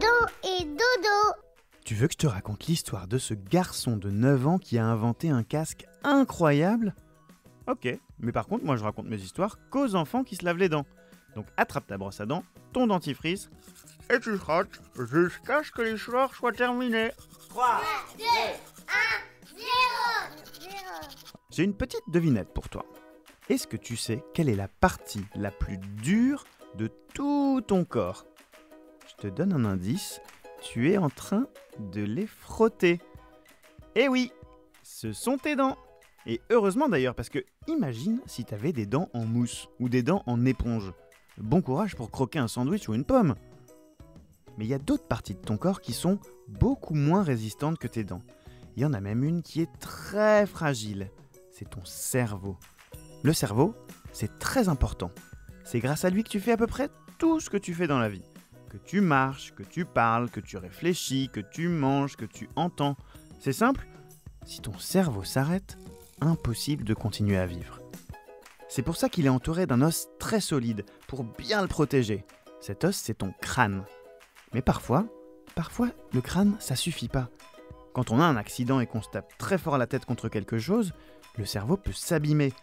dents et dodo. Tu veux que je te raconte l'histoire de ce garçon de 9 ans qui a inventé un casque incroyable ? Ok, mais par contre, moi je raconte mes histoires qu'aux enfants qui se lavent les dents. Donc attrape ta brosse à dents, ton dentifrice, et tu frottes jusqu'à ce que l'histoire soit terminée. 3, 2, 1, 0. J'ai une petite devinette pour toi. Est-ce que tu sais quelle est la partie la plus dure de tout ton corps ? Je te donne un indice, tu es en train de les frotter. Eh oui, ce sont tes dents. Et heureusement d'ailleurs, parce que imagine si tu avais des dents en mousse ou des dents en éponge. Bon courage pour croquer un sandwich ou une pomme. Mais il y a d'autres parties de ton corps qui sont beaucoup moins résistantes que tes dents. Il y en a même une qui est très fragile. C'est ton cerveau. Le cerveau, c'est très important. C'est grâce à lui que tu fais à peu près tout ce que tu fais dans la vie. Que tu marches, que tu parles, que tu réfléchis, que tu manges, que tu entends. C'est simple, si ton cerveau s'arrête, impossible de continuer à vivre. C'est pour ça qu'il est entouré d'un os très solide, pour bien le protéger. Cet os, c'est ton crâne. Mais parfois, le crâne, ça suffit pas. Quand on a un accident et qu'on se tape très fort la tête contre quelque chose, le cerveau peut s'abîmer.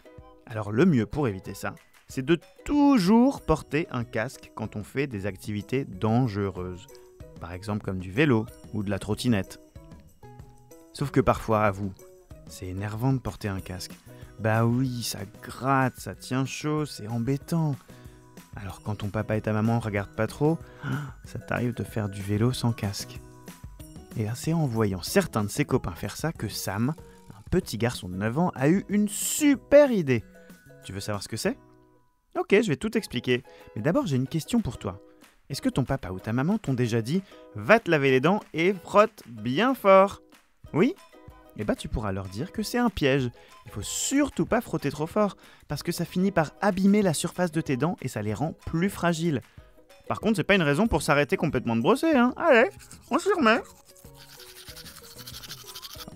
Alors le mieux pour éviter ça, c'est de toujours porter un casque quand on fait des activités dangereuses. Par exemple comme du vélo ou de la trottinette. Sauf que parfois, avoue, c'est énervant de porter un casque. Bah oui, ça gratte, ça tient chaud, c'est embêtant. Alors quand ton papa et ta maman regardent pas trop, ça t'arrive de faire du vélo sans casque. Et c'est en voyant certains de ses copains faire ça que Sam, un petit garçon de 9 ans, a eu une super idée. Tu veux savoir ce que c'est ? Ok, je vais tout expliquer. Mais d'abord, j'ai une question pour toi. Est-ce que ton papa ou ta maman t'ont déjà dit « Va te laver les dents et frotte bien fort » ? Oui ? Eh bien, tu pourras leur dire que c'est un piège. Il faut surtout pas frotter trop fort, parce que ça finit par abîmer la surface de tes dents et ça les rend plus fragiles. Par contre, c'est pas une raison pour s'arrêter complètement de brosser, hein. Allez, on s'y remet.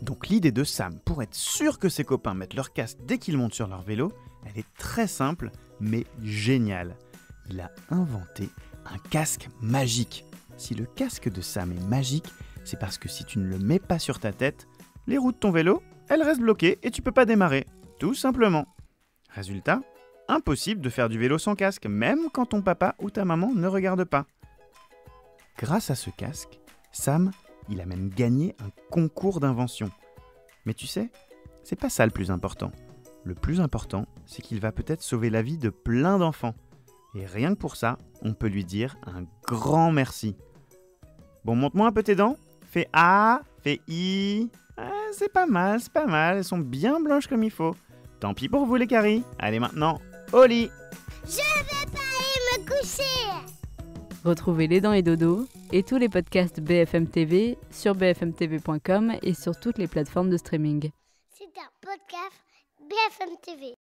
Donc l'idée de Sam, pour être sûr que ses copains mettent leur casque dès qu'ils montent sur leur vélo, elle est très simple, mais géniale. Il a inventé un casque magique. Si le casque de Sam est magique, c'est parce que si tu ne le mets pas sur ta tête, les roues de ton vélo, elles restent bloquées et tu peux pas démarrer, tout simplement. Résultat, impossible de faire du vélo sans casque, même quand ton papa ou ta maman ne regardent pas. Grâce à ce casque, Sam, il a même gagné un concours d'invention. Mais tu sais, c'est pas ça le plus important. Le plus important, c'est qu'il va peut-être sauver la vie de plein d'enfants. Et rien que pour ça, on peut lui dire un grand merci. Bon, montre-moi un peu tes dents. Fais A, fais I. Ah, c'est pas mal, elles sont bien blanches comme il faut. Tant pis pour vous les caries. Allez maintenant, au lit. Je vais pas aller me coucher. Retrouvez Les Dents et Dodo et tous les podcasts BFM TV sur bfmtv.com et sur toutes les plateformes de streaming. C'est un podcast BFM TV.